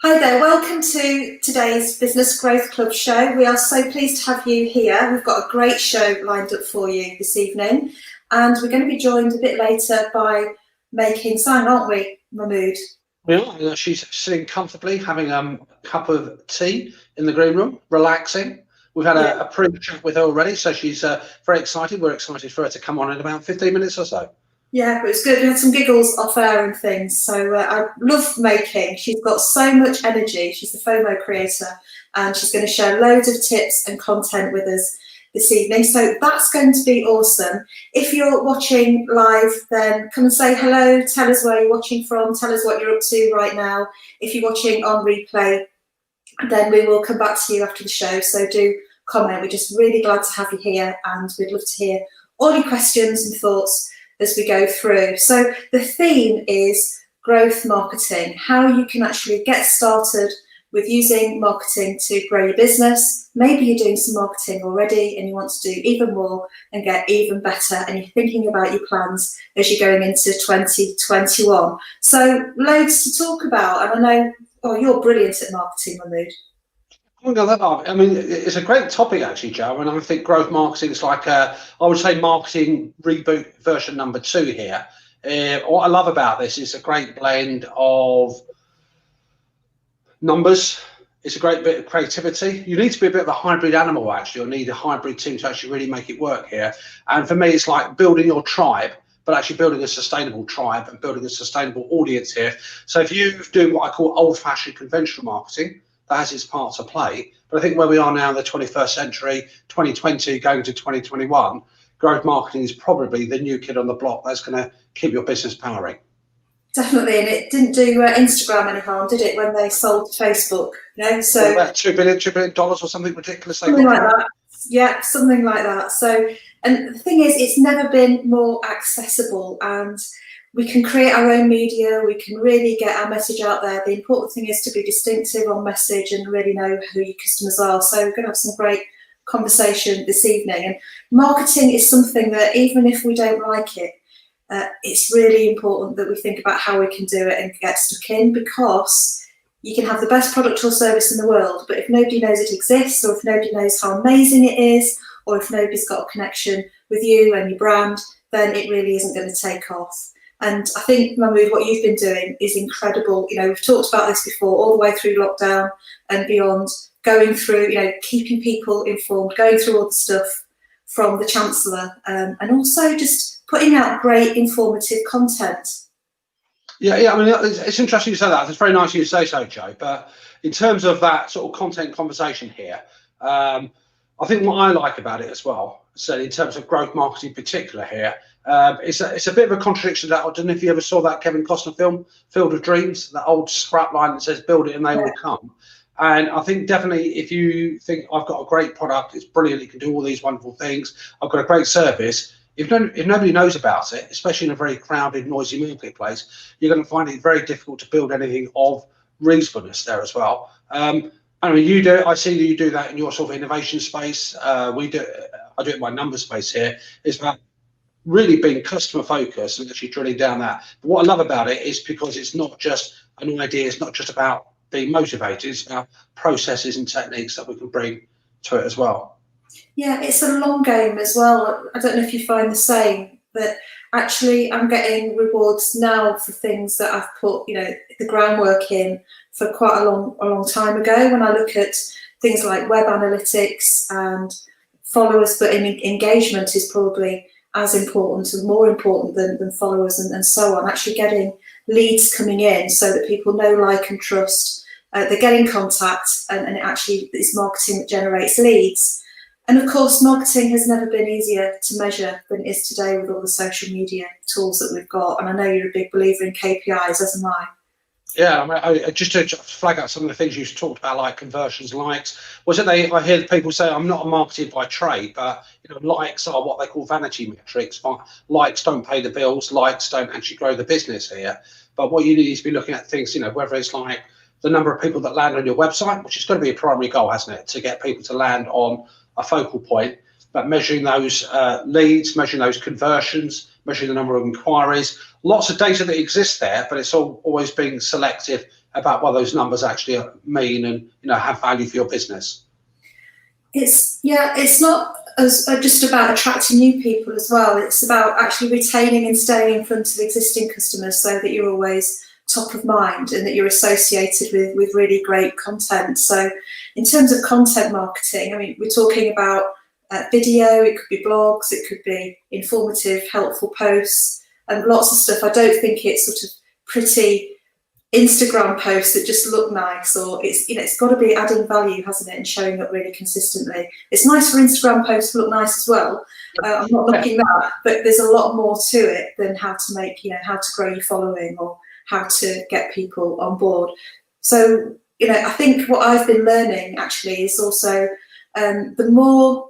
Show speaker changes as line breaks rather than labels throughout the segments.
Hi there, welcome to today's Business Growth Club show. We are so pleased to have you here. We've got a great show lined up for you this evening, and we're going to be joined a bit later by May King Tsang, aren't we, Mahmood?
We are. She's sitting comfortably, having a cup of tea in the green room, relaxing. We've had a pre-chat with her already, so she's very excited. We're excited for her to come on in about 15 minutes or so.
Yeah, but it's good. We had some giggles off air and things. So I love May King. She's got so much energy. She's the FOMO creator, and she's going to share loads of tips and content with us this evening. So that's going to be awesome. If you're watching live, then come and say hello. Tell us where you're watching from. Tell us what you're up to right now. If you're watching on replay, then we will come back to you after the show. So do comment. We're just really glad to have you here, and we'd love to hear all your questions and thoughts as we go through. So the theme is growth marketing, how you can actually get started with using marketing to grow your business. Maybe you're doing some marketing already and you want to do even more and get even better, and you're thinking about your plans as you're going into 2021. So loads to talk about, and I know, you're brilliant at marketing, Mahmood.
I mean, it's a great topic actually, Jo, and I think growth marketing is like I would say marketing reboot version number 2 here. What I love about this is a great blend of numbers. It's a great bit of creativity. You need to be a bit of a hybrid animal actually, or need a hybrid team to actually really make it work here. And for me, it's like building your tribe, but actually building a sustainable tribe and building a sustainable audience here. So if you do what I call old-fashioned conventional marketing, that has its part to play. But I think where we are now in the 21st century, 2020 going to 2021, growth marketing is probably the new kid on the block that's going to keep your business powering.
Definitely, and it didn't do Instagram any harm, did it, when they sold Facebook?
So about $2 billion or something ridiculous.
Something like that. Yeah, something like that. So, and the thing is, it's never been more accessible, and we can create our own media. We can really get our message out there. The important thing is to be distinctive on message and really know who your customers are. So we're going to have some great conversation this evening. And marketing is something that even if we don't like it, it's really important that we think about how we can do it and get stuck in, because you can have the best product or service in the world, but if nobody knows it exists, or if nobody knows how amazing it is, or if nobody's got a connection with you and your brand, then it really isn't going to take off. And I think, Mahmood, what you've been doing is incredible. We've talked about this before, all the way through lockdown and beyond, going through, keeping people informed, going through all the stuff from the Chancellor, and also just putting out great informative content.
Yeah, I mean, it's interesting you say that. It's very nice of you to say so, Jo. But in terms of that sort of content conversation here, I think what I like about it as well, so in terms of growth marketing in particular here, it's a bit of a contradiction. That I don't know if you ever saw that Kevin Costner film, Field of Dreams, that old scrap line that says "Build it and they will come." And I think definitely if you think I've got a great product, it's brilliant, it can do all these wonderful things, I've got a great service. If nobody knows about it, especially in a very crowded, noisy marketplace, you're going to find it very difficult to build anything of reasonableness there as well. I mean, I see that you do that in your sort of innovation space. I do it in my numbers space here. It's about really being customer focused and actually drilling down that. But what I love about it is because it's not just an idea, it's not just about being motivated, it's about processes and techniques that we can bring to it as well.
Yeah, it's a long game as well. I don't know if you find the same, but actually I'm getting rewards now for things that I've put, the groundwork in for quite a long time ago. When I look at things like web analytics and followers, but engagement is probably as important and more important than followers and so on. Actually getting leads coming in so that people know, like and trust. They get in contact, and it actually is marketing that generates leads. And of course, marketing has never been easier to measure than it is today with all the social media tools that we've got. And I know you're a big believer in KPIs, as am I.
Yeah, I mean, just to flag out some of the things you talked about, like conversions, likes. I hear people say, I'm not a marketer by trade, but likes are what they call vanity metrics. Likes don't pay the bills. Likes don't actually grow the business here. But what you need is to be looking at things, whether it's like the number of people that land on your website, which is going to be a primary goal, hasn't it, to get people to land on a focal point, but measuring those leads, measuring those conversions, measuring the number of inquiries, lots of data that exists there, but it's always being selective about what those numbers actually mean and have value for your business?
It's not just about attracting new people as well. It's about actually retaining and staying in front of existing customers so that you're always top of mind and that you're associated with really great content. So in terms of content marketing, I mean, we're talking about video, it could be blogs, it could be informative, helpful posts, and lots of stuff. I don't think it's sort of pretty Instagram posts that just look nice, or it's got to be adding value, hasn't it, and showing up really consistently. It's nice for Instagram posts to look nice as well. I'm not knocking that, but there's a lot more to it than how to grow your following or how to get people on board. So I think what I've been learning actually is also the more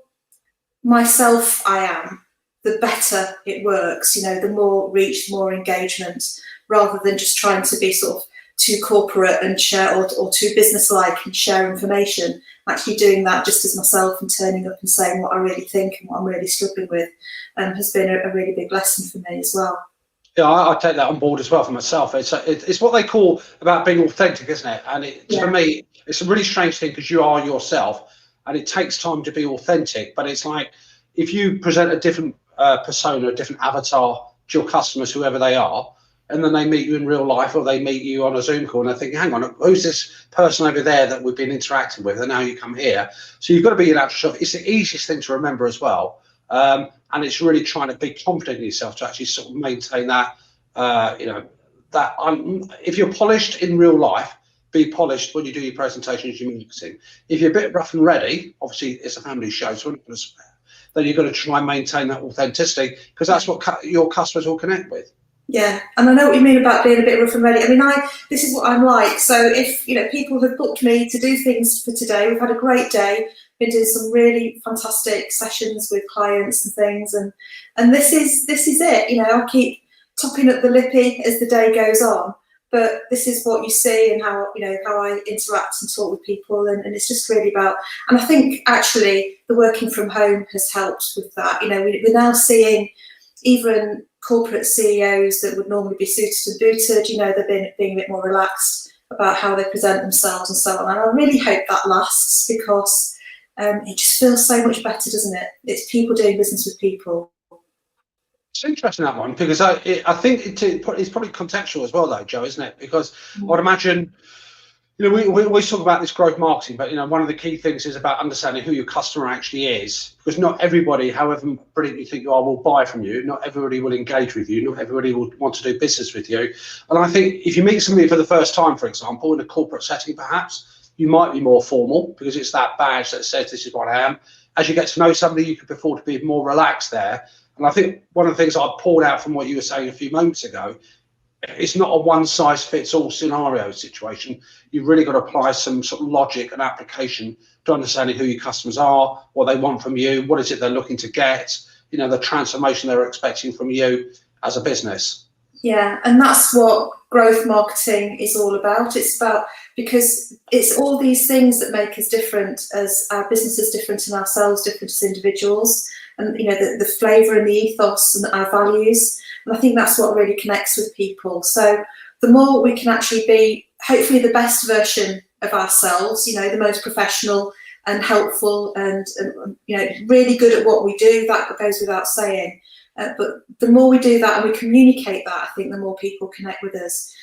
myself I am, the better it works. The more reach, the more engagement, rather than just trying to be sort of too corporate and share, or too business-like and share information. Actually doing that just as myself and turning up and saying what I really think and what I'm really struggling with has been a really big lesson for me as well.
Yeah, I take that on board as well for myself. It's what they call about being authentic, isn't it? And for me, it's a really strange thing because you are yourself, and it takes time to be authentic. But it's like if you present a different persona, a different avatar to your customers, whoever they are, and then they meet you in real life, or they meet you on a Zoom call and they think, hang on, who's this person over there that we've been interacting with, and now you come here. So you've got to be your natural self. It's the easiest thing to remember as well. And it's really trying to be confident in yourself to actually sort of maintain that, if you're polished in real life, be polished when you do your presentations, your marketing. If you're a bit rough and ready, obviously it's a family show, so we're not going to swear, then you've got to try and maintain that authenticity, because that's what your customers will connect with.
Yeah, and I know what you mean about being a bit rough and ready. I mean, this is what I'm like. So if people have booked me to do things for today, we've had a great day, been doing some really fantastic sessions with clients and things, and this is it. I'll keep topping up the lippy as the day goes on, but this is what you see and how I interact and talk with people, and it's just really about. And I think actually the working from home has helped with that. We're now seeing even corporate CEOs that would normally be suited and booted, they're being a bit more relaxed about how they present themselves and so on. And I really hope that lasts, because it just feels so much better, doesn't it? It's people doing business with people.
It's interesting, that one, because I think it's probably contextual as well, though, Jo, isn't it? Because I'd imagine, we always talk about this growth marketing, but one of the key things is about understanding who your customer actually is, because not everybody, however brilliant you think you are, will buy from you. Not everybody will engage with you. Not everybody will want to do business with you. And I think if you meet somebody for the first time, for example, in a corporate setting, perhaps you might be more formal because it's that badge that says this is what I am. As you get to know somebody, you could afford to be more relaxed there. And I think one of the things I pulled out from what you were saying a few moments ago, it's not a one-size-fits-all scenario situation. You've really got to apply some sort of logic and application to understanding who your customers are, what they want from you, what is it they're looking to get, the transformation they're expecting from you as a business.
Yeah, and that's what growth marketing is all about. It's about, because it's all these things that make us different, as our businesses different and ourselves different as individuals, and the flavour and the ethos and our values. And I think that's what really connects with people. So the more we can actually be, hopefully, the best version of ourselves, the most professional and helpful and really good at what we do, that goes without saying. But the more we do that and we communicate that, I think the more people connect with us.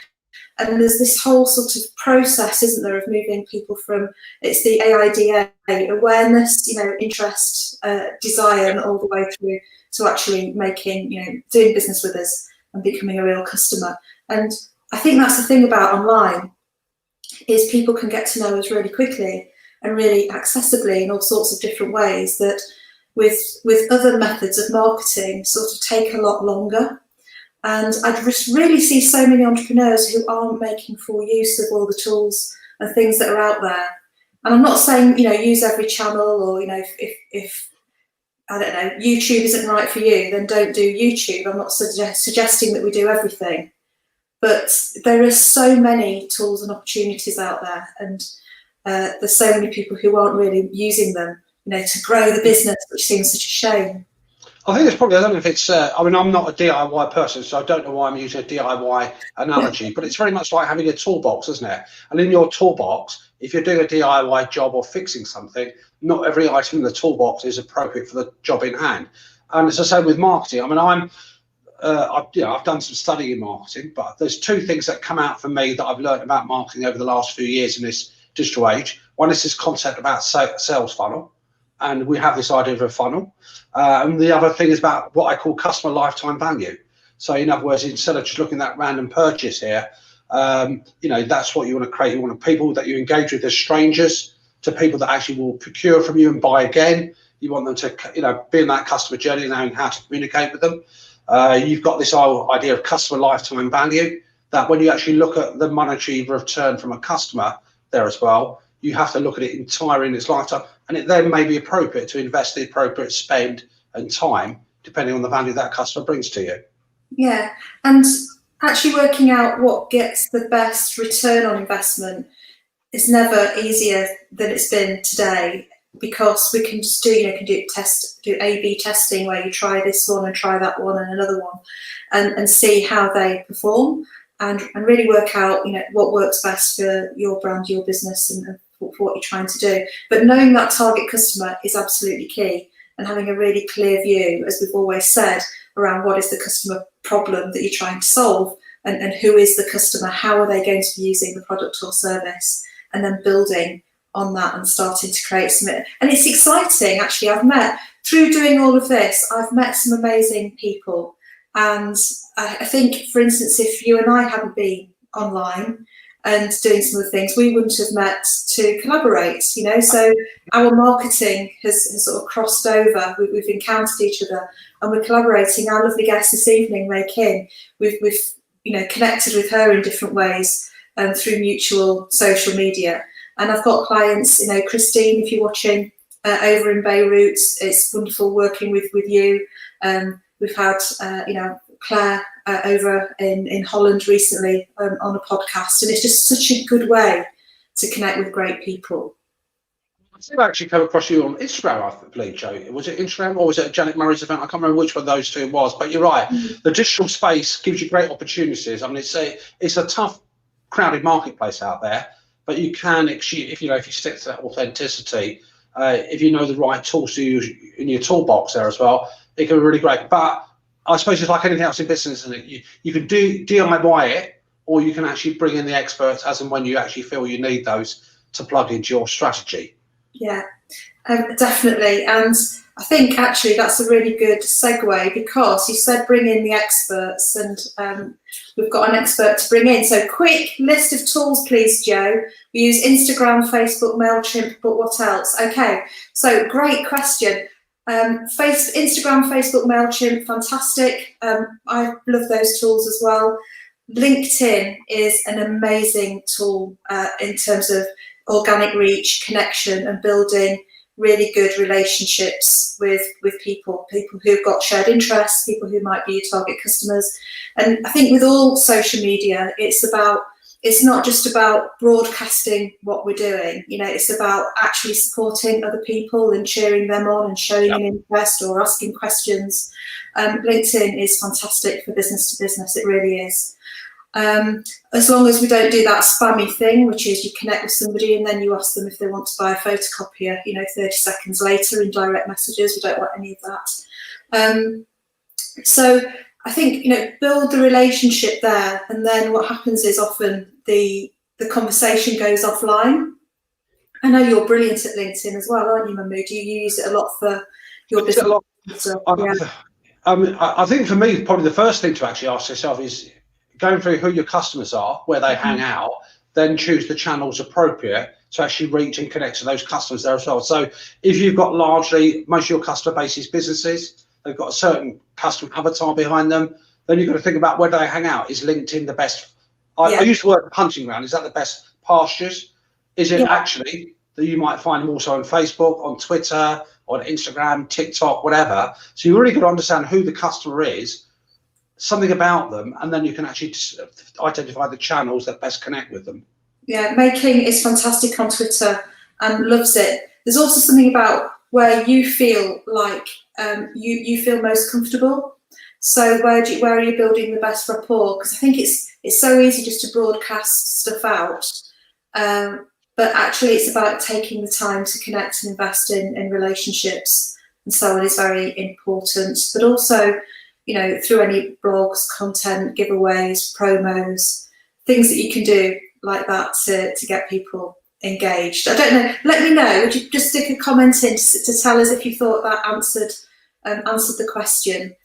And there's this whole sort of process, isn't there, of moving people from, it's the AIDA, awareness, interest, desire, and all the way through to actually making, doing business with us and becoming a real customer. And I think that's the thing about online, is people can get to know us really quickly and really accessibly in all sorts of different ways that with other methods of marketing sort of take a lot longer. And I just really see so many entrepreneurs who aren't making full use of all the tools and things that are out there. And I'm not saying, use every channel, or, if I don't know, YouTube isn't right for you, then don't do YouTube. I'm not suggesting that we do everything. But there are so many tools and opportunities out there, and there's so many people who aren't really using them, to grow the business, which seems such a shame.
I think it's probably, I don't know if it's, I mean, I'm not a DIY person, so I don't know why I'm using a DIY analogy, but it's very much like having a toolbox, isn't it? And in your toolbox, if you're doing a DIY job or fixing something, not every item in the toolbox is appropriate for the job in hand. And it's the same with marketing. I mean, I've done some study in marketing, but there's two things that come out for me that I've learned about marketing over the last few years in this digital age. One is this concept about sales funnel, and we have this idea of a funnel. And the other thing is about what I call customer lifetime value. So in other words, instead of just looking at random purchase here, that's what you want to create. You want people that you engage with as strangers to people that actually will procure from you and buy again. You want them to, be in that customer journey, knowing how to communicate with them. You've got this whole idea of customer lifetime value, that when you actually look at the monetary return from a customer there as well, you have to look at it entire in its lifetime, and it then may be appropriate to invest the appropriate spend and time depending on the value that customer brings to you.
Yeah, and actually working out what gets the best return on investment is never easier than it's been today, because we can just do A/B testing, where you try this one and try that one and another one, and see how they perform, and really work out what works best for your brand, your business, and for what you're trying to do. But knowing that target customer is absolutely key, and having a really clear view, as we've always said, around what is the customer problem that you're trying to solve, and who is the customer, how are they going to be using the product or service, and then building on that and starting to create something. And it's exciting, actually. Through doing all of this, I've met some amazing people. And I think, for instance, if you and I hadn't been online and doing some of the things, we wouldn't have met to collaborate, So our marketing has sort of crossed over. We've encountered each other and we're collaborating. Our lovely guest this evening, May King, we've connected with her in different ways through mutual social media. And I've got clients, Christine, if you're watching, over in Beirut, it's wonderful working with you. We've had, Claire over in Holland recently on a podcast, and it's just such a good way to connect with great people.
I think I actually came across you on Instagram, I believe, Jo. Was it Instagram or was it Janet Murray's event? I can't remember which one of those two it was, but you're right. Mm-hmm. The digital space gives you great opportunities. I mean, it's a tough, crowded marketplace out there. But you can, if you stick to that authenticity, if you know the right tools to use in your toolbox there as well, it can be really great. But I suppose it's like anything else in business, isn't it? You can do DIY it, or you can actually bring in the experts as and when you actually feel you need those to plug into your strategy.
Yeah, definitely. And I think actually that's a really good segue, because you said bring in the experts, and we've got an expert to bring in. So quick list of tools, please, Jo. We use Instagram, Facebook, MailChimp, but what else? Okay, so great question. Instagram, Facebook, MailChimp, fantastic. I love those tools as well. LinkedIn is an amazing tool in terms of organic reach, connection, and building really good relationships with people who've got shared interests, people who might be your target customers. And I think with all social media, it's not just about broadcasting what we're doing, it's about actually supporting other people and cheering them on and showing an interest or asking questions. LinkedIn is fantastic for business to business, it really is. As long as we don't do that spammy thing, which is you connect with somebody and then you ask them if they want to buy a photocopier, 30 seconds later in direct messages. We don't want any of that. So I think, build the relationship there, and then what happens is often the conversation goes offline. I know you're brilliant at LinkedIn as well, aren't you, Mahmood? You use it a lot for your business.
I think for me, probably the first thing to actually ask yourself is going through who your customers are, where they hang out, then choose the channels appropriate to actually reach and connect to those customers there as well. So if you've got most of your customer base is businesses, they've got a certain customer avatar behind them, then you've got to think about where do they hang out. Is LinkedIn the best? I used to work hunting ground. Is that the best pastures? Is it actually that you might find them also on Facebook, on Twitter, on Instagram, TikTok, whatever? So you really got to understand who the customer is, something about them, and then you can actually identify the channels that best connect with them. Yeah,
May King is fantastic on Twitter and loves it. There's also something about where you feel like you feel most comfortable. So where are you building the best rapport? Because I think it's so easy just to broadcast stuff out, but actually it's about taking the time to connect and invest in relationships, and so on is very important. But also, through any blogs, content, giveaways, promos, things that you can do like that to get people engaged. I don't know. Let me know. Would you just stick a comment in to tell us if you thought that answered the question?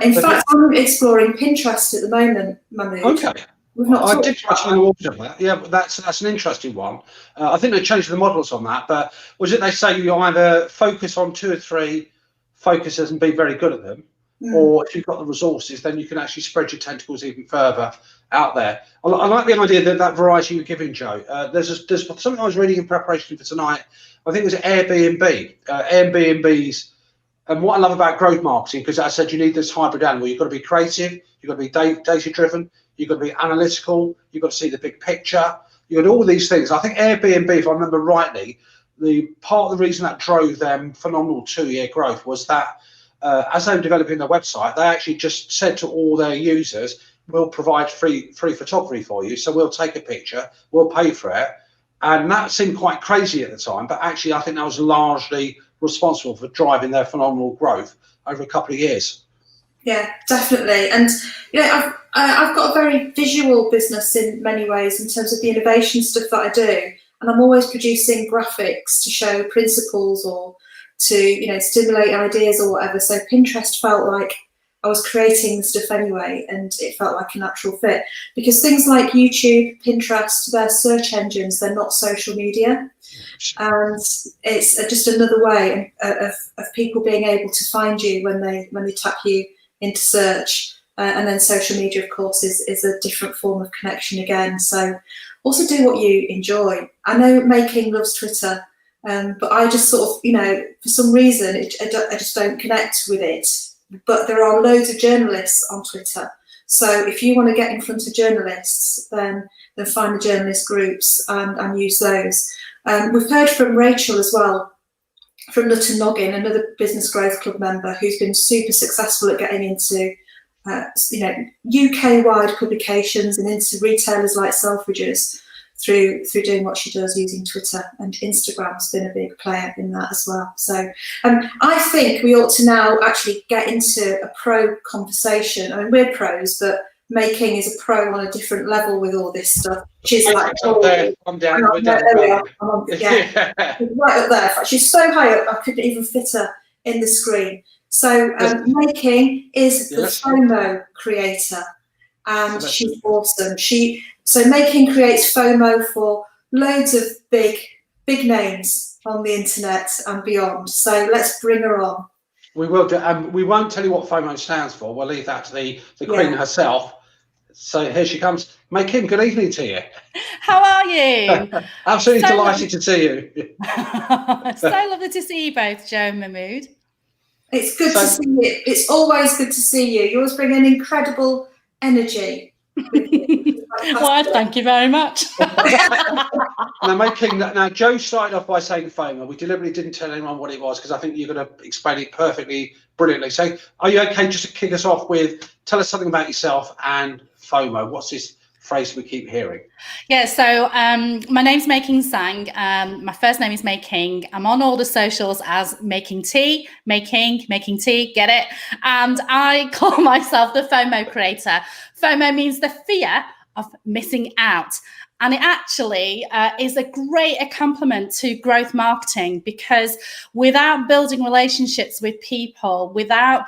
In fact, I'm exploring Pinterest at the moment, Mahmood.
Okay. I did touch on that. Yeah, but that's an interesting one. I think they changed the models on that. But was it they say you either focus on 2 or 3 focuses and be very good at them, or if you've got the resources, then you can actually spread your tentacles even further out there. I like the idea that variety you're giving, Jo. There's something I was reading in preparation for tonight. I think it was Airbnb. Airbnb's. And what I love about growth marketing, because as I said, you need this hybrid animal. You've got to be creative, you've got to be data driven, you've got to be analytical, you've got to see the big picture, you've got all these things. I think Airbnb, if I remember rightly, the part of the reason that drove them phenomenal 2-year growth was that as they were developing their website, they actually just said to all their users, we'll provide free photography for you. So we'll take a picture, we'll pay for it. And that seemed quite crazy at the time, but actually I think that was largely responsible for driving their phenomenal growth over a couple of years.
Yeah, definitely. And I've got a very visual business in many ways in terms of the innovation stuff that I do, and I'm always producing graphics to show principles or to stimulate ideas or whatever. So Pinterest felt like I was creating the stuff anyway, and it felt like a natural fit, because things like YouTube, Pinterest, they're search engines, they're not social media. And it's just another way of people being able to find you when they tap you into search, and then social media, of course, is a different form of connection again. So also do what you enjoy. I know May King loves Twitter, but I just sort of, for some reason, I just don't connect with it. But there are loads of journalists on Twitter. So if you want to get in front of journalists, then find the journalist groups and use those. We've heard from Rachel as well, from Nutter Noggin, another Business Growth Club member who's been super successful at getting into UK-wide publications and into retailers like Selfridges through doing what she does using Twitter, and Instagram's been a big player in that as well. So I think we ought to now actually get into a pro conversation. I mean, we're pros, but May King is a pro on a different level with all this stuff. She's like,
I'm down.
Yeah, right up there. She's so high up, I couldn't even fit her in the screen. So May King is the FOMO creator, and she's awesome. So May King creates FOMO for loads of big names on the internet and beyond. So let's bring her on.
We will do. We won't tell you what FOMO stands for. We'll leave that to the Queen herself. So here she comes. May King, good evening to you.
How are you?
Absolutely delighted to see you.
So lovely to see you both, Jo and Mahmood.
It's good to see you. It's always good to see you. You always bring an incredible energy.
Well, thank you very much.
Now, May King, Jo started off by saying FOMO. We deliberately didn't tell anyone what it was because I think you're going to explain it perfectly, brilliantly. So are you okay just to kick us off with, tell us something about yourself and FOMO? What's this phrase we keep hearing?
Yeah, so my name's May King Tsang. My first name is May King. I'm on all the socials as Making Tea, May King, Making Tea, get it? And I call myself the FOMO creator. FOMO means the fear of missing out. And it actually is a great accompaniment to growth marketing, because without building relationships with people, without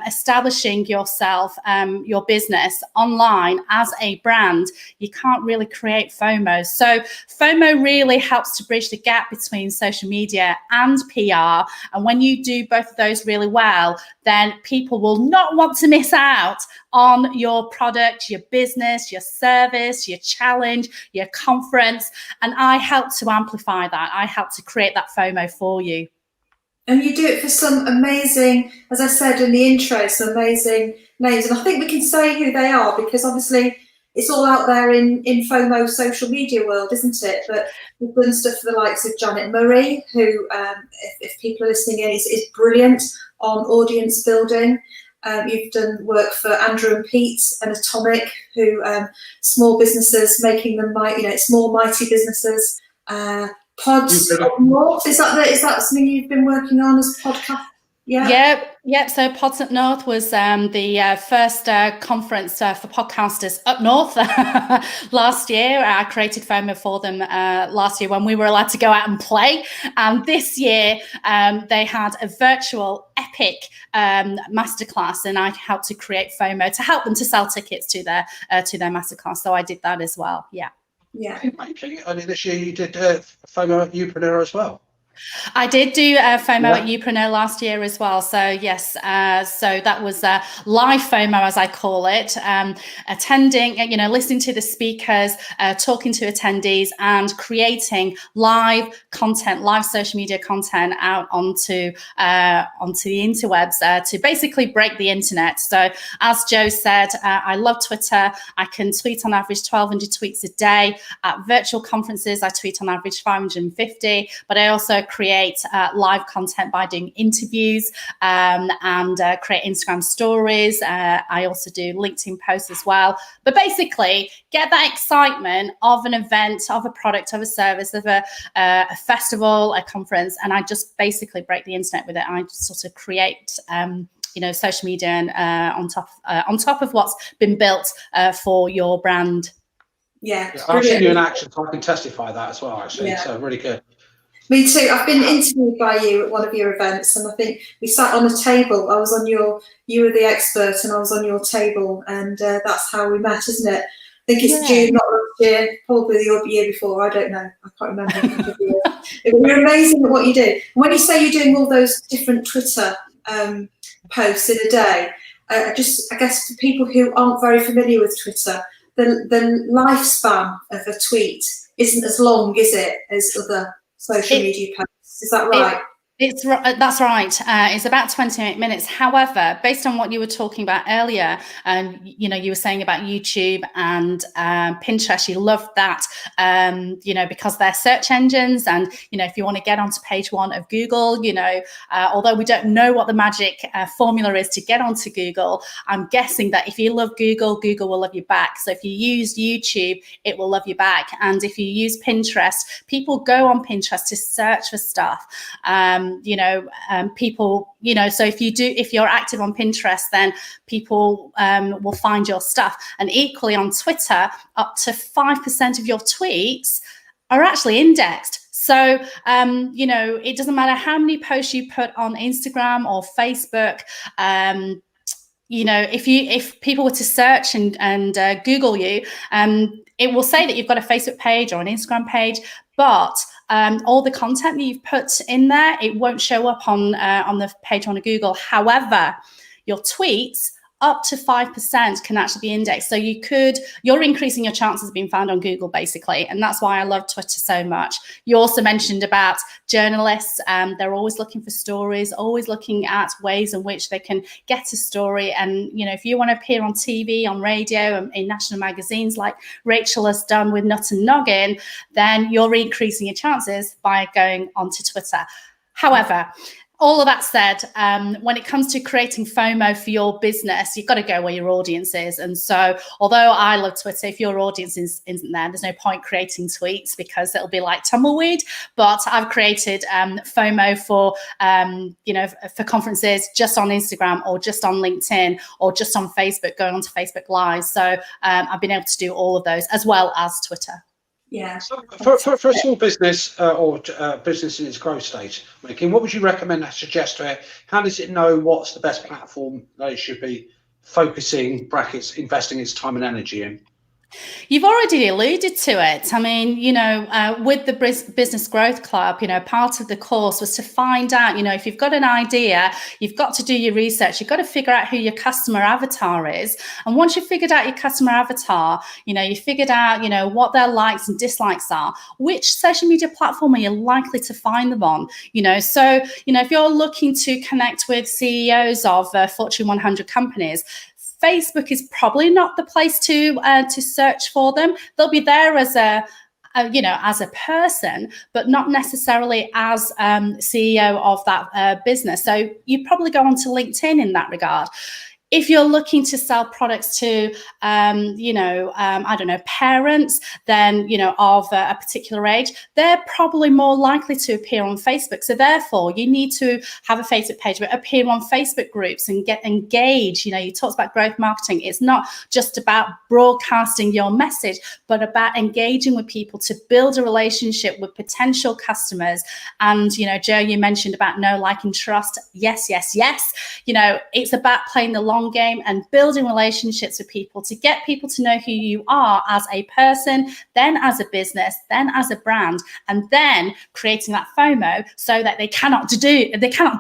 establishing yourself, your business online as a brand, you can't really create FOMO. So FOMO really helps to bridge the gap between social media and PR. And when you do both of those really well, then people will not want to miss out on your product, your business, your service, your challenge, your conference. And I help to amplify that. I help to create that FOMO for you.
And you do it for some amazing, as I said in the intro, some amazing names. And I think we can say who they are, because obviously it's all out there in FOMO social media world, isn't it? But we've done stuff for the likes of Janet Murray, who, if people are listening in, is brilliant on audience building. You've done work for Andrew and Pete and Atomic, who small businesses, making them small mighty businesses. Pods Up North, is that something you've been working on as podcast? Yeah.
Yep. So Pods Up North was the first conference for podcasters up north last year. I created FOMO for them last year when we were allowed to go out and play. And this year they had a virtual epic masterclass, and I helped to create FOMO to help them to sell tickets to their masterclass. So I did that as well. Yeah.
Earlier this year you did FOMO at Upreneur as well.
I did do FOMO at Upreneur last year as well. So yes, so that was live FOMO, as I call it, attending, listening to the speakers, talking to attendees, and creating live content, live social media content out onto the interwebs to basically break the internet. So as Jo said, I love Twitter. I can tweet on average 1,200 tweets a day. At virtual conferences, I tweet on average 550, but I also create live content by doing interviews and create Instagram stories. I also do LinkedIn posts as well. But basically, get that excitement of an event, of a product, of a service, of a festival, a conference, and I just basically break the internet with it. I just sort of create social media and on top of what's been built for your brand.
I've seen you in action, so I can testify that as well, actually. So really good.
Me too. I've been interviewed by you at one of your events, and I think we sat on a table. You were the expert, and I was on your table, and that's how we met, isn't it? I think it's June, not last year, probably the year before. I don't know. I can't remember. You're amazing at what you do. When you say you're doing all those different Twitter posts in a day, I guess for people who aren't very familiar with Twitter, the lifespan of a tweet isn't as long, is it, as other social media posts? Is that right?
That's right. It's about 28 minutes. However, based on what you were talking about earlier, you were saying about YouTube and Pinterest, you love that, because they're search engines. And, if you want to get onto page 1 of Google, although we don't know what the magic formula is to get onto Google, I'm guessing that if you love Google, Google will love you back. So if you use YouTube, it will love you back. And if you use Pinterest, people go on Pinterest to search for stuff. People, so if you're active on Pinterest, then people will find your stuff. And equally on Twitter, up to 5% of your tweets are actually indexed. So, it doesn't matter how many posts you put on Instagram or Facebook. If people were to search and Google you, it will say that you've got a Facebook page or an Instagram page, but all the content that you've put in there, it won't show up on the page on Google. However, your tweets up to 5% can actually be indexed. So you're increasing your chances of being found on Google, basically. And that's why I love Twitter so much. You also mentioned about journalists. They're always looking for stories, always looking at ways in which they can get a story. And, if you want to appear on TV, on radio, and in national magazines like Rachel has done with Nut and Noggin, then you're increasing your chances by going onto Twitter. However, all of that said, when it comes to creating FOMO for your business, you've got to go where your audience is. And so, although I love Twitter, if your audience isn't there, there's no point creating tweets because it'll be like tumbleweed. But I've created FOMO for conferences just on Instagram or just on LinkedIn or just on Facebook, going onto Facebook Live. So I've been able to do all of those as well as Twitter.
Yeah.
So for a small business or business in its growth stage, Making, what would you recommend and suggest to it? How does it know what's the best platform that it should be focusing, investing its time and energy in?
You've already alluded to it. I mean, with the Business Growth Club, part of the course was to find out, if you've got an idea, you've got to do your research. You've got to figure out who your customer avatar is. And once you've figured out your customer avatar, you figured out, what their likes and dislikes are, which social media platform are you likely to find them on? So, if you're looking to connect with CEOs of Fortune 100 companies, Facebook is probably not the place to search for them. They'll be there as as a person, but not necessarily as CEO of that business. So you probably go onto LinkedIn in that regard. If you're looking to sell products to, I don't know, parents, then, of a particular age, they're probably more likely to appear on Facebook. So therefore, you need to have a Facebook page, but appear on Facebook groups and get engaged. You talked about growth marketing. It's not just about broadcasting your message, but about engaging with people to build a relationship with potential customers. And, Jo, you mentioned about know, like, and trust. Yes, yes, yes. It's about playing the long game and building relationships with people to get people to know who you are as a person, then as a business, then as a brand, and then creating that FOMO so that they cannot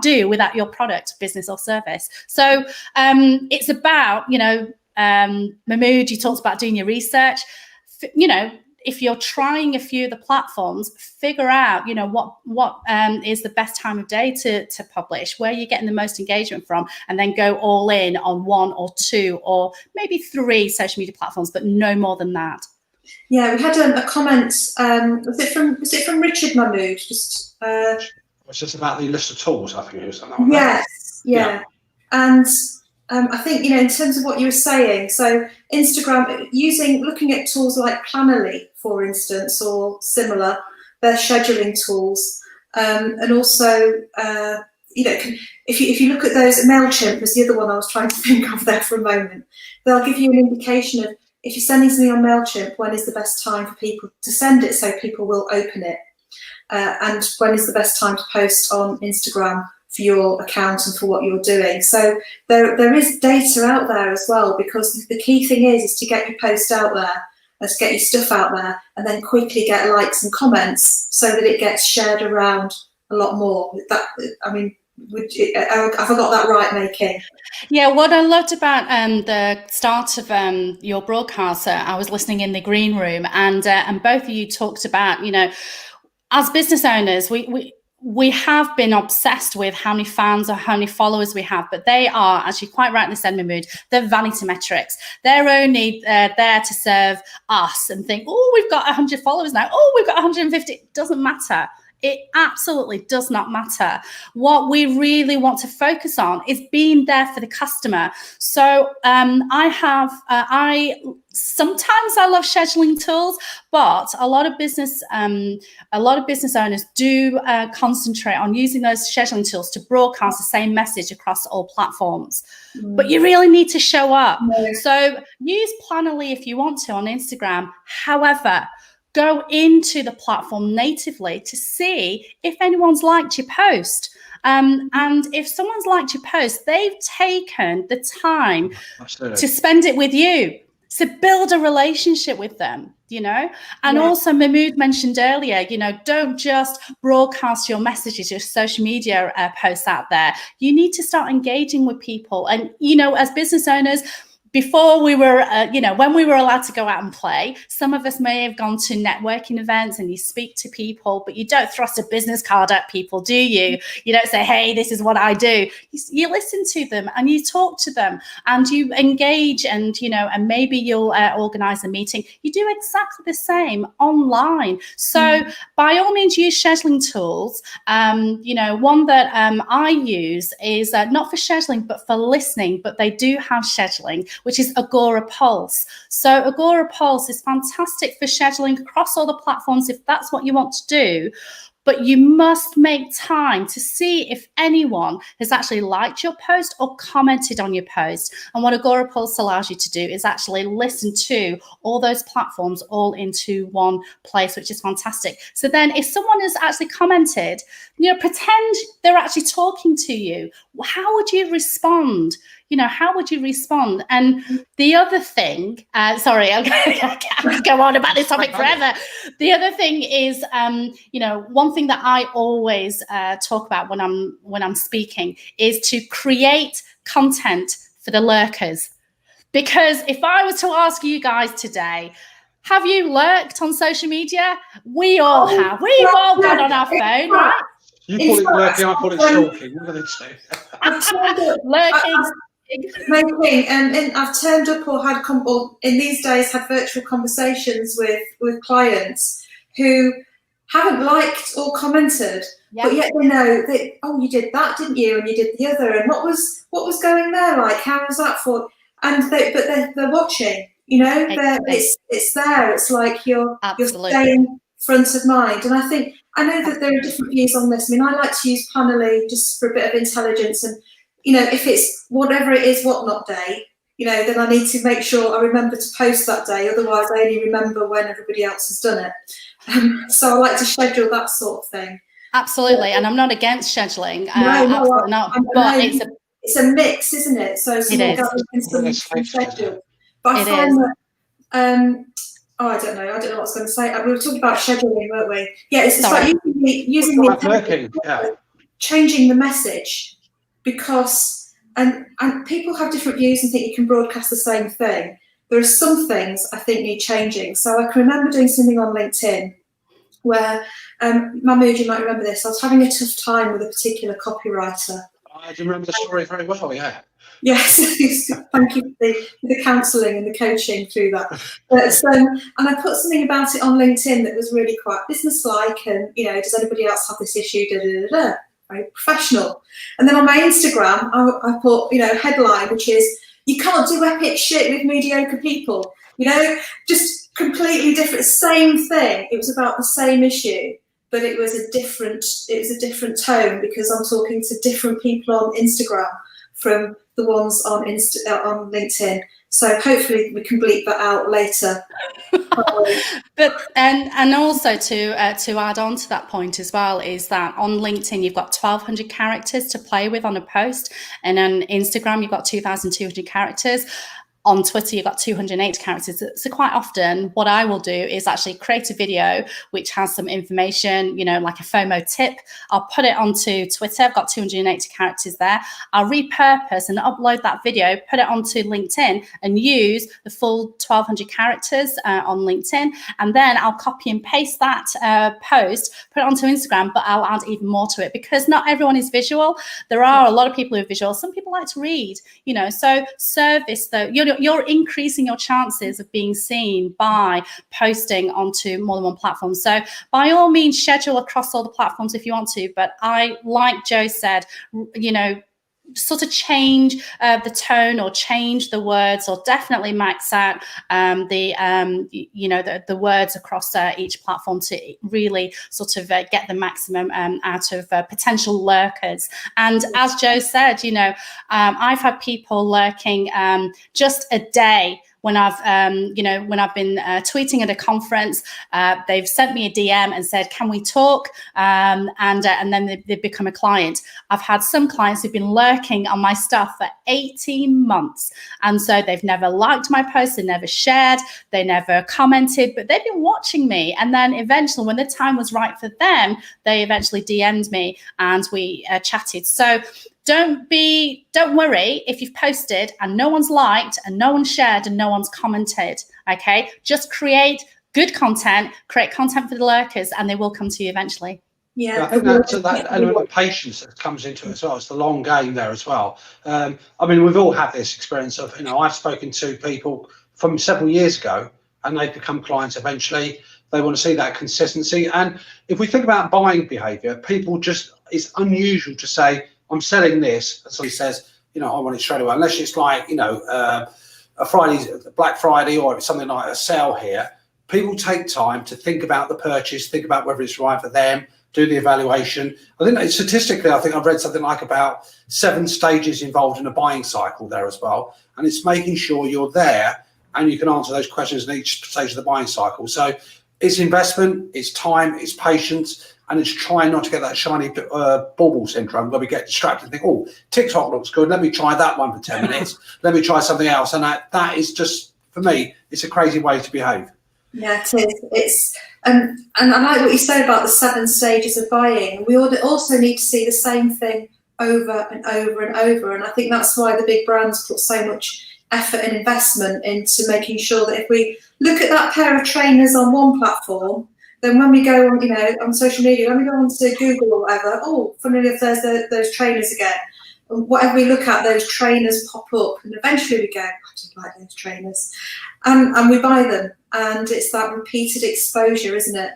do without your product, business, or service. So it's about, Mahmood, you talked about doing your research. If you're trying a few of the platforms, figure out, what is the best time of day to publish, where you're getting the most engagement from, and then go all in on 1 or 2 or maybe 3 social media platforms, but no more than that.
Yeah, we had a comment. Was it from Richard Mahmood? It's
just about the list of tools, I think it was something like that.
Yes, yeah. And I think, in terms of what you were saying, so Instagram, looking at tools like Planoly, for instance, or similar, they're scheduling tools. And also, if you look at those, MailChimp was the other one I was trying to think of there for a moment. They'll give you an indication of, if you're sending something on MailChimp, when is the best time for people to send it so people will open it? And when is the best time to post on Instagram for your account and for what you're doing? So there is data out there as well, because the key thing is to get your post out there, to get your stuff out there, and then quickly get likes and comments so that it gets shared around a lot more. Have I got that right, May King?
Yeah, what I loved about the start of your broadcast, I was listening in the green room, and both of you talked about, as business owners, we have been obsessed with how many fans or how many followers we have, but they are, as you quite rightly said, Mahmood, they're vanity metrics. They're only there to serve us and think, oh, we've got 100 followers now. Oh, we've got 150. It doesn't matter. It absolutely does not matter. What we really want to focus on is being there for the customer. So sometimes I love scheduling tools, but a lot of business owners do concentrate on using those scheduling tools to broadcast the same message across all platforms. But you really need to show up. So use Planoly if you want to on Instagram. However, go into the platform natively to see if anyone's liked your post. And if someone's liked your post, they've taken the time to spend it with you. So build a relationship with them, And also Mahmood mentioned earlier, don't just broadcast your messages, your social media posts out there. You need to start engaging with people. And, as business owners, before we were, when we were allowed to go out and play, some of us may have gone to networking events and you speak to people, but you don't thrust a business card at people, do you? You don't say, hey, this is what I do. You listen to them and you talk to them and you engage and, and maybe you'll organize a meeting. You do exactly the same online. So by all means, use scheduling tools. One that I use is not for scheduling, but for listening, but they do have scheduling, which is Agora Pulse. So Agora Pulse is fantastic for scheduling across all the platforms if that's what you want to do. But you must make time to see if anyone has actually liked your post or commented on your post. And what Agora Pulse allows you to do is actually listen to all those platforms all into one place, which is fantastic. So then if someone has actually commented, pretend they're actually talking to you. How would you respond? How would you respond? And the other thing, sorry, I can go on about this topic forever. The other thing is, one thing that I always talk about when I'm speaking is to create content for the lurkers. Because if I was to ask you guys today, have you lurked on social media? We all have. We've all got on our phone, right?
You call it lurking, I call it stalking. What do they say?
Lurking
May King, and I've turned up or had or in these days had virtual conversations with clients who haven't liked or commented, but yet they know that, oh, you did that, didn't you? And you did the other, and what was going there like? How was that for? And they're watching. You know, it's there. It's like you're staying front of mind. And I know that there are different views on this. I mean, I like to use Planoly just for a bit of intelligence, and you know, if it's whatever it is, whatnot day, you know, then I need to make sure I remember to post that day. Otherwise, I only remember when everybody else has done it. So I like to schedule that sort of thing.
Absolutely, and I'm not against scheduling.
No,
not. But
it's a mix, isn't it? So some organisations can schedule. But I find that I don't know what I was going to say. We were talking about scheduling, weren't we? Yeah, it's like using changing the message, because and people have different views and think you can broadcast the same thing. There are some things I think need changing. So I can remember doing something on LinkedIn where, Mahmood, you might remember this, I was having a tough time with a particular copywriter.
I do remember the story very well, yeah.
Yes, thank you for the counselling and the coaching through that. But, and I put something about it on LinkedIn that was really quite businesslike, and, you know, does anybody else have this issue, very professional. And then on my Instagram, I put, you know, headline, which is, you can't do epic shit with mediocre people. You know, just completely different, same thing. It was about the same issue, but it was a different tone, because I'm talking to different people on Instagram from the ones on LinkedIn. So hopefully we can bleep that out later.
But and also to add on to that point as well, is that on LinkedIn you've got 1,200 characters to play with on a post, and on Instagram you've got 2,200 characters. On Twitter, you've got 208 characters. So quite often what I will do is actually create a video which has some information, you know, like a FOMO tip. I'll put it onto Twitter. I've got 280 characters there. I'll repurpose and upload that video, put it onto LinkedIn, and use the full 1,200 characters on LinkedIn. And then I'll copy and paste that post, put it onto Instagram, but I'll add even more to it, because not everyone is visual. There are a lot of people who are visual. Some people like to read, you know, so service though, you're increasing your chances of being seen by posting onto more than one platform. So by all means, schedule across all the platforms if you want to. But I, like Jo said, you know, sort of change the tone or change the words, or definitely max out the words across each platform to really sort of get the maximum out of potential lurkers. And as Jo said, you know, I've had people lurking just a day when I've been tweeting at a conference. They've sent me a DM and said, can we talk? And then they've become a client. I've had some clients who've been lurking on my stuff for 18 months. And so they've never liked my posts, they never shared, they never commented, but they've been watching me. And then eventually, when the time was right for them, they eventually DM'd me and we chatted. So don't worry if you've posted and no one's liked and no one's shared and no one's commented, okay? Just create good content, create content for the lurkers, and they will come to you eventually.
Yeah,
I think that element of patience that comes into it as well. It's the long game there as well. I mean, we've all had this experience of, you know, I've spoken to people from several years ago and they've become clients eventually. They want to see that consistency. And if we think about buying behavior, people just, it's unusual to say, I'm selling this, and so he says, you know, I want it straight away, unless it's like, you know, a Black Friday, or it's something like a sale here. People take time to think about the purchase, think about whether it's right for them, do the evaluation. I think statistically, I think I've read something like about 7 stages involved in a buying cycle there as well. And it's making sure you're there and you can answer those questions in each stage of the buying cycle. So it's investment, it's time, it's patience, and it's trying not to get that shiny bauble syndrome where we get distracted and think, oh, TikTok looks good, let me try that one for 10 minutes, let me try something else. And that is just, for me, it's a crazy way to behave.
Yeah, it is. It's and I like what you said about the 7 stages of buying. We also need to see the same thing over and over and over. And I think that's why the big brands put so much effort and investment into making sure that if we look at that pair of trainers on one platform, then when we go on, you know, on social media, when we go on to Google or whatever, oh, funny enough, there's those trainers again. whatever we look at, those trainers pop up, and eventually we go, I do like those trainers, and we buy them, and it's that repeated exposure, isn't it?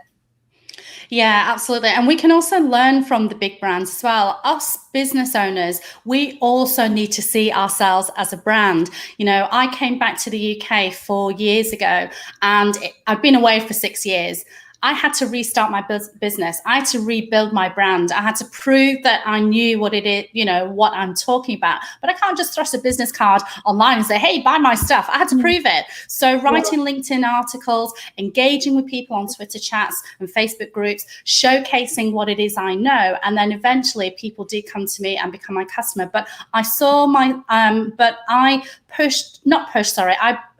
Yeah, absolutely. And we can also learn from the big brands as well. Us business owners, we also need to see ourselves as a brand. You know, I came back to the UK 4 years ago, and I've been away for 6 years. I had to restart my business. I had to rebuild my brand. I had to prove that I knew what it is, you know, what I'm talking about. But I can't just thrust a business card online and say, hey, buy my stuff. I had to prove it. So writing LinkedIn articles, engaging with people on Twitter chats and Facebook groups, showcasing what it is I know. And then eventually people did come to me and become my customer. But I saw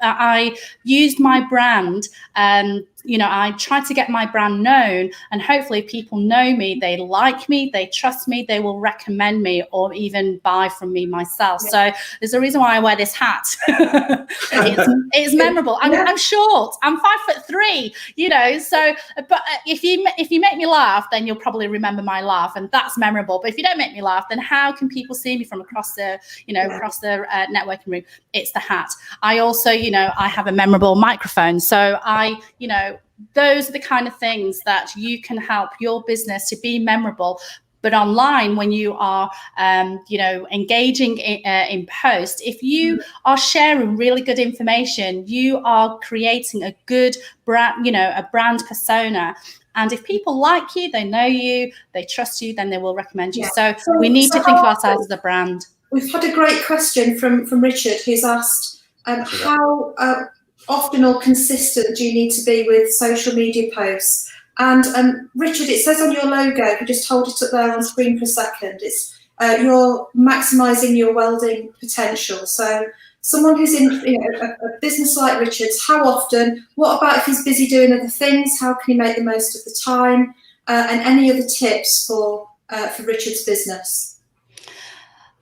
I used my brand. You know, I tried to get my brand known, and hopefully people know me, they like me, they trust me, they will recommend me or even buy from me myself. Yeah. So there's a reason why I wear this hat. it's memorable. I'm short. I'm 5'3", you know, so, but if you make me laugh, then you'll probably remember my laugh, and that's memorable. But if you don't make me laugh, then how can people see me from across the, you know, across the networking room? It's the hat. I also, you know, I have a memorable microphone. So you know, those are the kind of things that you can help your business to be memorable. But online, when you are, you know, engaging in post, if you are sharing really good information, you are creating a good brand, you know, a brand persona. And if people like you, they know you, they trust you, then they will recommend you. So we need to think of ourselves as a brand.
We've had a great question from Richard, who's asked how often or consistent do you need to be with social media posts? And Richard, it says on your logo, if you just hold it up there on screen for a second, it's you're maximising your welding potential. So someone who's in, you know, a business like Richard's, how often? What about if he's busy doing other things? How can he make the most of the time? And any other tips for Richard's business?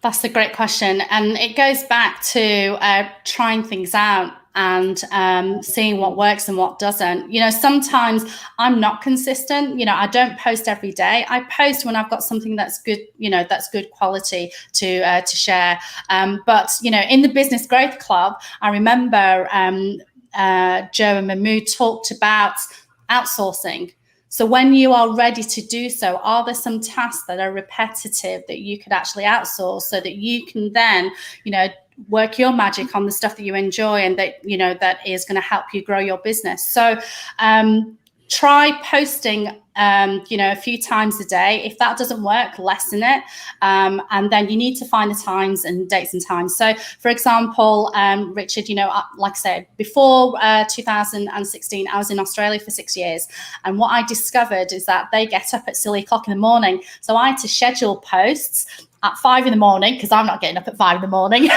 That's a great question, and it goes back to trying things out and seeing what works and what doesn't. You know, sometimes I'm not consistent. You know, I don't post every day. I post when I've got something that's good, you know, that's good quality to share. But, you know, in the Business Growth Club, I remember Jo and Mahmood talked about outsourcing. So when you are ready to do so, are there some tasks that are repetitive that you could actually outsource so that you can then, you know, work your magic on the stuff that you enjoy and that, you know, that is going to help you grow your business. So try posting, you know, a few times a day. If that doesn't work, lessen it. And then you need to find the times and dates and times. So, for example, Richard, you know, like I said, before 2016, I was in Australia for 6 years. And what I discovered is that they get up at silly o'clock in the morning. So I had to schedule posts at 5 in the morning, because I'm not getting up at 5 in the morning.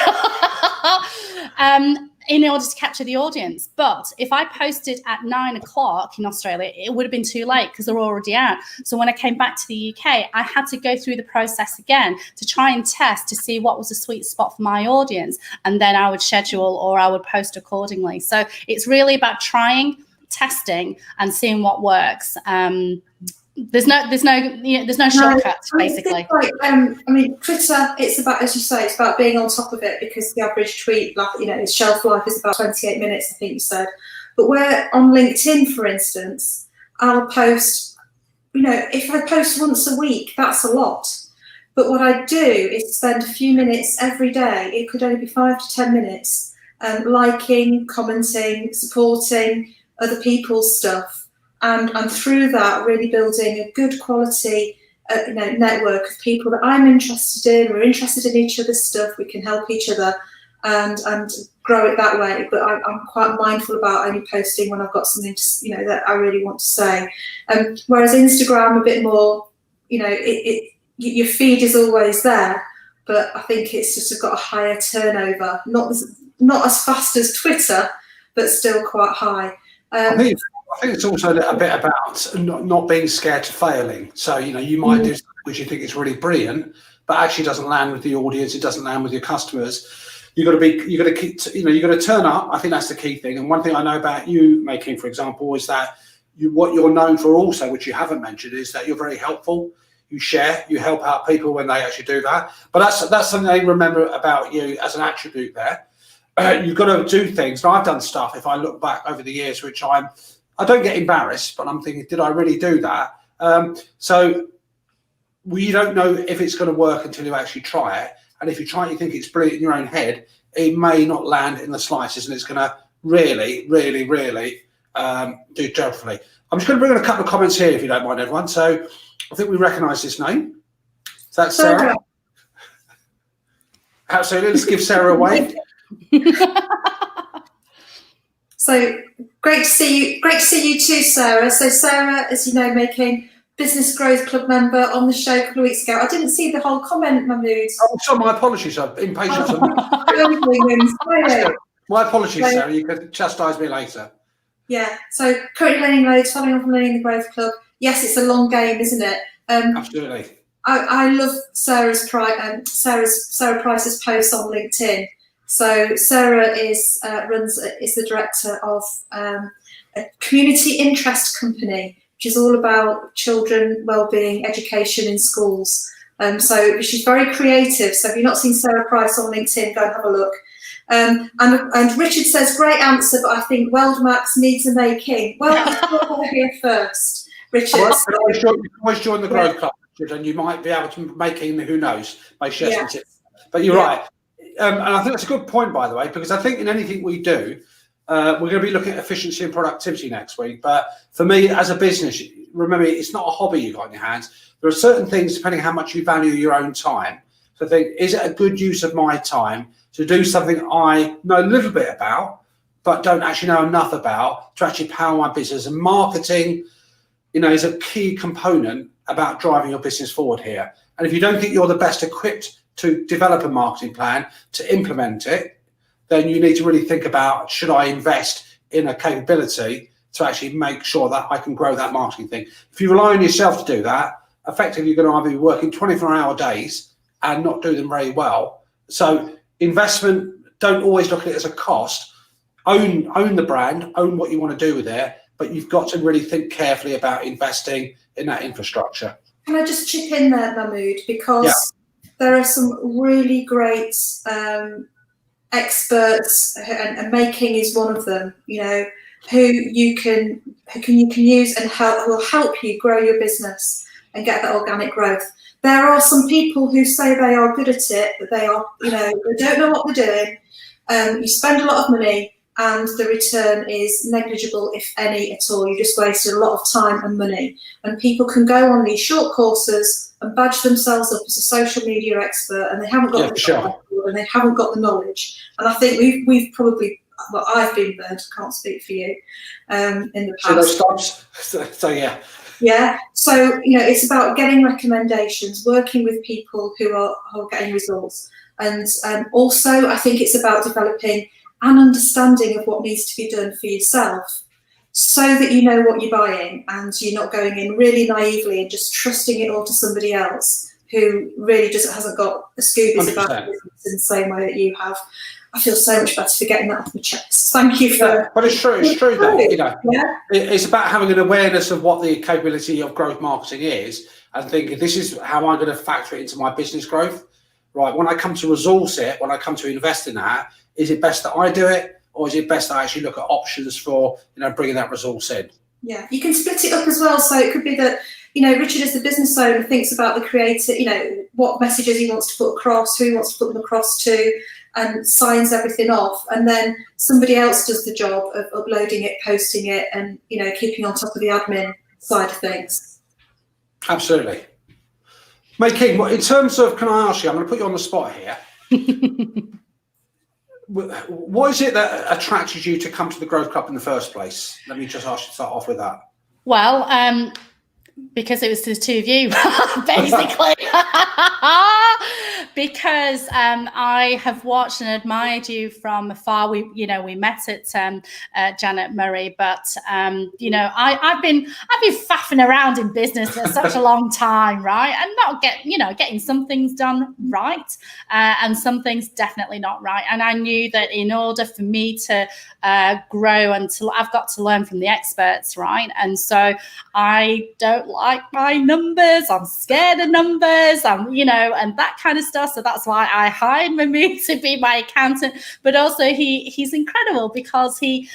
In order to capture the audience. But if I posted at 9 o'clock in Australia, it would have been too late because they're already out. So when I came back to the UK, I had to go through the process again to try and test to see what was a sweet spot for my audience. And then I would schedule or I would post accordingly. So it's really about trying, testing and seeing what works. There's no shortcuts, basically.
Like, I mean, Twitter, it's about, as you say, it's about being on top of it, because the average tweet, like, you know, its shelf life is about 28 minutes, I think you said. But where on LinkedIn, for instance, I'll post, you know, if I post once a week, that's a lot. But what I do is spend a few minutes every day. It could only be 5 to 10 minutes, liking, commenting, supporting other people's stuff. And through that, really building a good quality you know, network of people that I'm interested in. We're interested in each other's stuff. We can help each other and grow it that way. But I'm quite mindful about only posting when I've got something to, you know, that I really want to say. Whereas Instagram, a bit more, you know, your feed is always there, but I think it's just got a higher turnover. Not as fast as Twitter, but still quite high.
I think it's also a bit about not being scared to failing. So, you know, you might do something which you think is really brilliant, but actually doesn't land with the audience. It doesn't land with your customers. You've got to turn up. I think that's the key thing. And one thing I know about you, May King, for example, is that what you're known for also, which you haven't mentioned, is that you're very helpful. you share, you help out people when they actually do that. But that's something they remember about you as an attribute there. You've got to do things. Now, I've done stuff, if I look back over the years, which I don't get embarrassed, but I'm thinking, did I really do that? So you don't know if it's going to work until you actually try it. And if you try it, you think it's brilliant in your own head, it may not land in the slices, and it's going to really, really, really do dreadfully. I'm just going to bring in a couple of comments here, if you don't mind, everyone. So I think we recognise this name. So that's Sarah. Absolutely. Let's give Sarah a wave.
So great to see you. Great to see you too, Sarah. So Sarah, as you know, Making Business Growth Club member on the show a couple of weeks ago. I didn't see the whole comment, Mahmood.
Oh, sorry, my apologies. I'm impatient. My apologies, Sarah. You can chastise me later.
Yeah. So currently learning loads, following on from learning the Growth Club. Yes, it's a long game, isn't it?
Absolutely.
I love Sarah Price's posts on LinkedIn. So Sarah is the director of a community interest company, which is all about children wellbeing education in schools. So she's very creative. So if you've not seen Sarah Price on LinkedIn, go and have a look. And Richard says, great answer, but I think WeldMax needs a May King. Well, we're here first, Richard.
Well, you can always join the Growth Club, Richard, and you might be able to make him, who knows, may share some tips. But you're right. And I think that's a good point, by the way, because I think in anything we do, we're going to be looking at efficiency and productivity next week. But for me, as a business, remember, it's not a hobby you've got in your hands. There are certain things, depending on how much you value your own time. So I think, is it a good use of my time to do something I know a little bit about, but don't actually know enough about to actually power my business? And marketing, is a key component about driving your business forward here. And if you don't think you're the best equipped to develop a marketing plan, to implement it, then you need to really think about, should I invest in a capability to actually make sure that I can grow that marketing thing? If you rely on yourself to do that, effectively you're going to either be working 24-hour days and not do them very well. So investment, don't always look at it as a cost. Own the brand, own what you want to do with it, but you've got to really think carefully about investing in that infrastructure.
Can I just chip in there, Mahmood, because there are some really great experts, and May King is one of them, who you can use and will help you grow your business and get that organic growth. There are some people who say they are good at it, but they are, they don't know what they're doing. You spend a lot of money and the return is negligible, if any at all. You just wasted a lot of time and money. And people can go on these short courses and badge themselves up as a social media expert, and they haven't got and they haven't got the knowledge. And I think we've probably, well, I've been burnt, I can't speak for you, in the past.
So those stops. So yeah.
Yeah, so it's about getting recommendations, working with people who are getting results, and also I think it's about developing an understanding of what needs to be done for yourself, so that you know what you're buying and you're not going in really naively and just trusting it all to somebody else who really hasn't got the Scoobies about business in the same way that you have. I feel so much better for getting that off my chest. Thank you for.
But it's true. It's true that it's about having an awareness of what the capability of growth marketing is, and think, this is how I'm going to factor it into my business growth. Right. When I come to resource it, when I come to invest in that, is it best that I do it, or is it best that I actually look at options for bringing that resource in? Yeah,
you can split it up as well. So it could be that Richard, as the business owner, thinks about the creator, what messages he wants to put across, who he wants to put them across to, and signs everything off, and then somebody else does the job of uploading it, posting it, and keeping on top of the admin side of things.
Absolutely. May King, in terms of, can I ask you, I'm going to put you on the spot here. What is it that attracted you to come to the Growth Club in the first place? Let me just ask you to start off with that.
Well, because it was the two of you, basically. because I have watched and admired you from afar. We met at Janet Murray, but I've been faffing around in business for such a long time, right? And not getting some things done right, and some things definitely not right. And I knew that in order for me to grow and I've got to learn from the experts, right? And so I don't like my numbers. I'm scared of numbers. And that kind of stuff. So that's why I hired Mahmood to be my accountant. But also he's incredible because he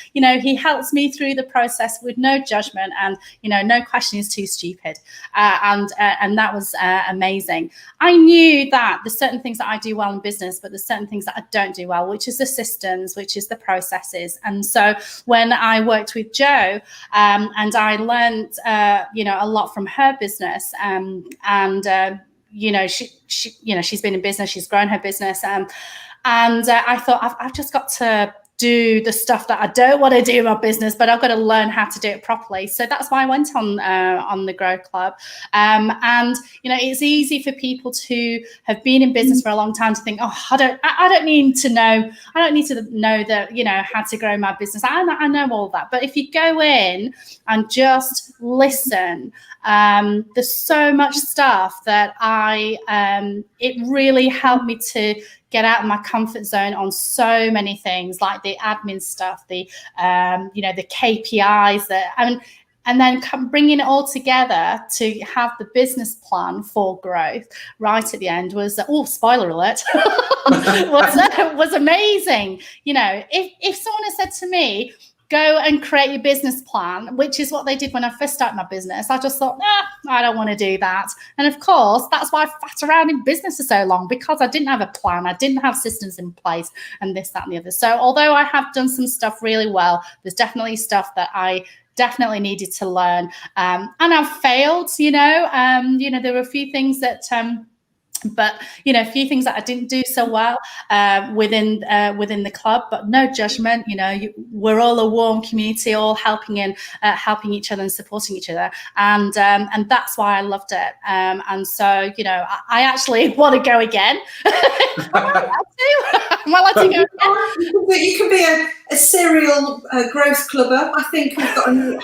helps me through the process with no judgment, and no question is too stupid. And that was amazing. I knew that there's certain things that I do well in business, but there's certain things that I don't do well, which is the systems, which is the processes. And so when I worked with Jo, and I learned a lot from her business, she's been in business, she's grown her business, and I thought I've just got to do the stuff that I don't want to do in my business, but I've got to learn how to do it properly. So that's why I went on the Grow Club. And it's easy for people to have been in business for a long time to think, I don't need to know that, how to grow my business. I know all that. But if you go in and just listen, there's so much stuff that it really helped me to get out of my comfort zone on so many things, like the admin stuff, the KPIs, and then bringing it all together to have the business plan for growth right at the end was, spoiler alert, was amazing. If someone had said to me, go and create your business plan, which is what they did when I first started my business, I just thought, I don't want to do that. And of course, that's why I sat around in business for so long, because I didn't have a plan. I didn't have systems in place and this, that, and the other. So although I have done some stuff really well, there's definitely stuff that I definitely needed to learn. And I've failed, there were a few things that... But a few things that I didn't do so well within the club, but no judgment. We're all a warm community, all helping each other and supporting each other, and that's why I loved it. And so I actually want to go again. Am I allowed to go again?
You can be a serial growth clubber. I think we've got a new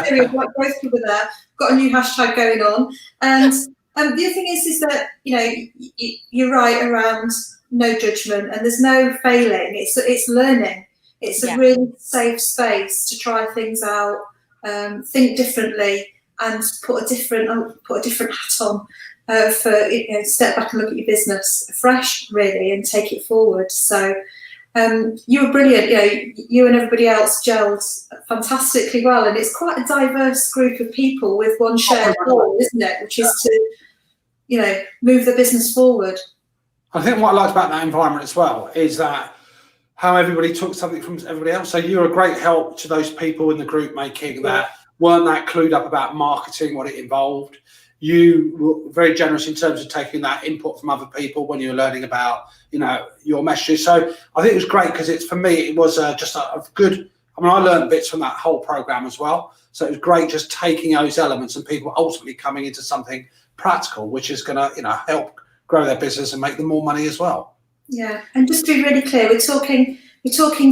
serial growth clubber there. Got a new hashtag going on, and. The other thing is that, you're right around no judgment, and there's no failing. It's learning. It's a really safe space to try things out, think differently, and put a different hat on for step back and look at your business fresh, really, and take it forward. So you were brilliant. You and everybody else gelled fantastically well, and it's quite a diverse group of people with one shared goal, isn't it? Which is to move the business forward.
I think what I liked about that environment as well is that how everybody took something from everybody else. So you were a great help to those people in the group, May King, that weren't that clued up about marketing, what it involved. You were very generous in terms of taking that input from other people when you were learning about, your messages. So I think it was great because for me, it was just a good, I learned bits from that whole program as well. So it was great just taking those elements and people ultimately coming into something practical, which is going to help grow their business and make them more money as well.
Yeah, and just to be really clear, we're talking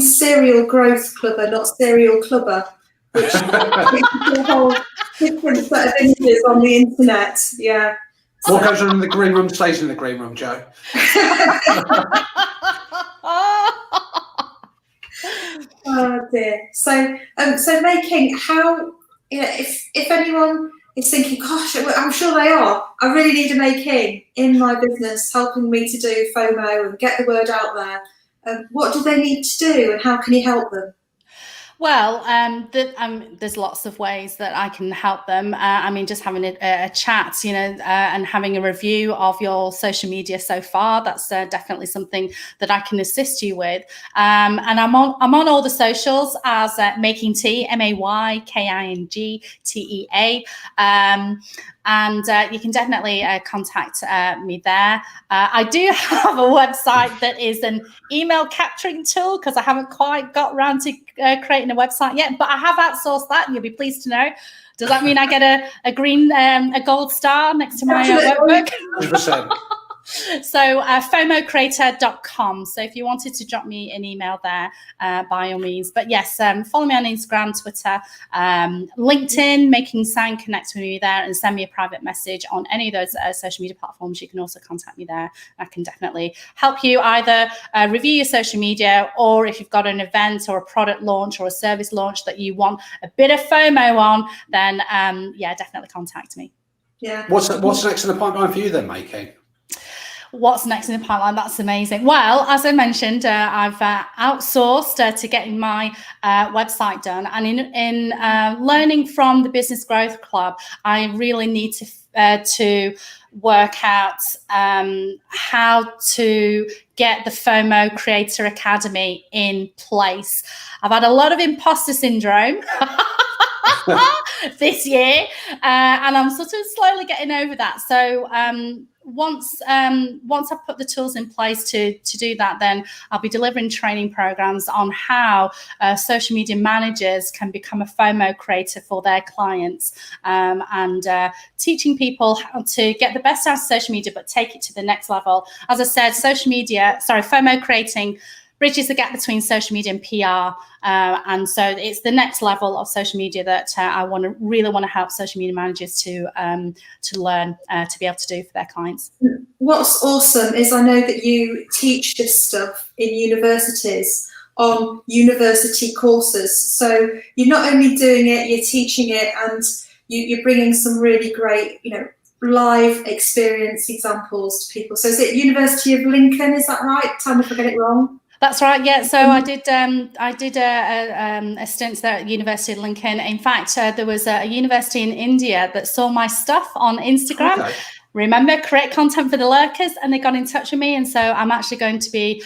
serial growth clubber, not serial clubber, which is a whole different set of images on the internet. Yeah.
What goes on in the green room stays in the green room, Jo.
Oh dear. So May King, how if anyone is thinking, gosh, I'm sure they are. I really need a May King in my business, helping me to do FOMO and get the word out there. What do they need to do, and how can you help them?
Well, there's lots of ways that I can help them. Just having a chat, and having a review of your social media so far. That's definitely something that I can assist you with. And I'm on all the socials as Making Tea, MAYKINGTEA. And you can definitely contact me there. I do have a website that is an email capturing tool because I haven't quite got around to creating a website yet, but I have outsourced that, and you'll be pleased to know. Does that mean I get a gold star next to my workbook?
100%.
So FOMOcreator.com. So if you wanted to drop me an email there, by all means. But yes, follow me on Instagram, Twitter, LinkedIn, May King Tsang, connect with me there and send me a private message on any of those social media platforms. You can also contact me there. I can definitely help you either review your social media, or if you've got an event or a product launch or a service launch that you want a bit of FOMO on, then yeah, definitely contact me.
Yeah.
What's next in the pipeline for you then, May King?
What's next in the pipeline? That's amazing. Well, as I mentioned, I've outsourced to getting my website done. And in learning from the Business Growth Club, I really need to work out how to get the FOMO Creator Academy in place. I've had a lot of imposter syndrome this year, and I'm sort of slowly getting over that. So once I've put the tools in place to do that, then I'll be delivering training programs on how social media managers can become a FOMO creator for their clients, and teaching people how to get the best out of social media, but take it to the next level. As I said, FOMO creating bridges the gap between social media and PR, and so it's the next level of social media that I really want to help social media managers to learn to be able to do for their clients.
What's awesome is I know that you teach this stuff in universities on university courses. So you're not only doing it, you're teaching it, and you're bringing some really great, live experience examples to people. So is it University of Lincoln? Is that right? Tell me if I get it wrong.
That's right. Yeah. So I did a stint there at University of Lincoln. In fact, there was a university in India that saw my stuff on Instagram. Okay. Remember, create content for the Lurkers, and they got in touch with me. And so I'm actually going to be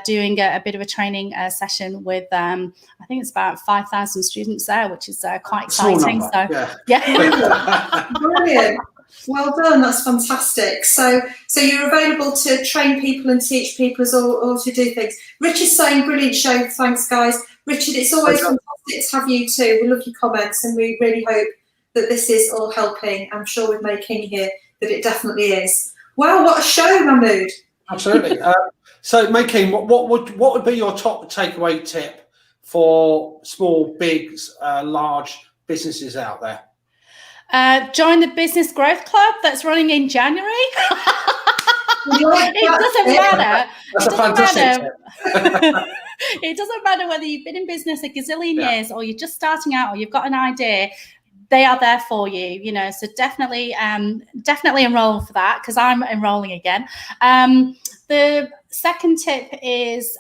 doing a bit of a training session with, I think it's about 5,000 students there, which is quite exciting. So yeah.
Brilliant. Well done. That's fantastic. So you're available to train people and teach people or to do things. Richard's saying, brilliant show. Thanks, guys. Richard, it's always fantastic to have you too. We love your comments, and we really hope that this is all helping. I'm sure with May King here that it definitely is. Wow, what a show, Mahmood.
Absolutely. So, May King, what would be your top takeaway tip for small, big, large businesses out there?
Join the Business Growth Club that's running in January. It doesn't matter.
That's a fantastic tip.
It doesn't matter whether you've been in business a gazillion years, or you're just starting out, or you've got an idea. They are there for you, So definitely enroll for that, because I'm enrolling again. The second tip is,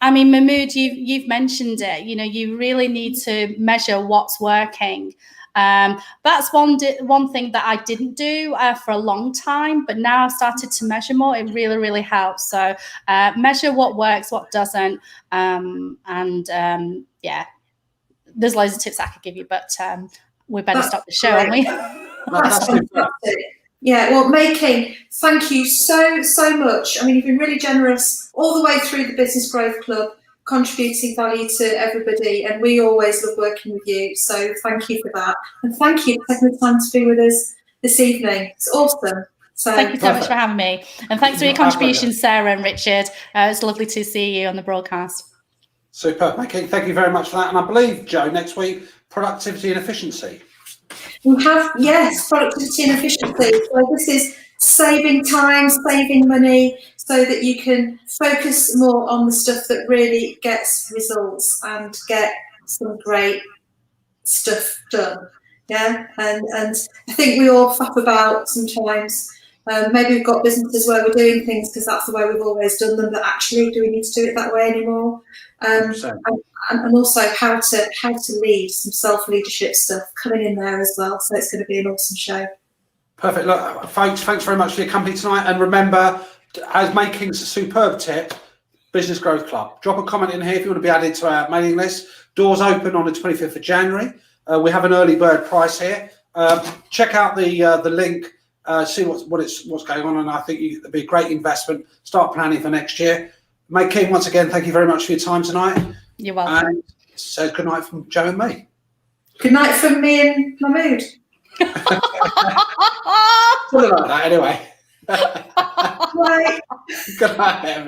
Mahmood, you've mentioned it. You really need to measure what's working. That's one thing that I didn't do for a long time, but now I've started to measure more. It really, really helps. So measure what works, what doesn't, yeah. There's loads of tips I could give you, but we better stop the show, aren't we?
That's fantastic. Yeah, well, May King, thank you so much. You've been really generous all the way through the Business Growth Club, contributing value to everybody, and we always love working with you. So thank you for that, and thank you for taking the time to be with us this evening. It's awesome. So
thank you so much for having me, and thanks for your contribution, Sarah and Richard. It's lovely to see you on the broadcast.
Super. Okay, thank you very much for that. And I believe, Jo, next week, productivity and efficiency.
We have, yes, productivity and efficiency. So this is saving time, saving money, so that you can focus more on the stuff that really gets results and get some great stuff done. Yeah, and I think we all faff about sometimes. Maybe we've got businesses where we're doing things because that's the way we've always done them, but actually, do we need to do it that way anymore? And also how to lead, some self-leadership stuff coming in there as well. So it's going to be an awesome show.
Perfect. Look, folks, thanks very much for your company tonight. And remember, as May King's superb tip, Business Growth Club. Drop a comment in here if you want to be added to our mailing list. Doors open on the 25th of January. We have an early bird price here. Check out the link. See what's going on, and I think it'd be a great investment. Start planning for next year. May King, once again, thank you very much for your time tonight.
You're welcome.
And so good night from Jo and me.
Good night from me and Mahmood.
Something like that, anyway.
Right.
Good night, everyone.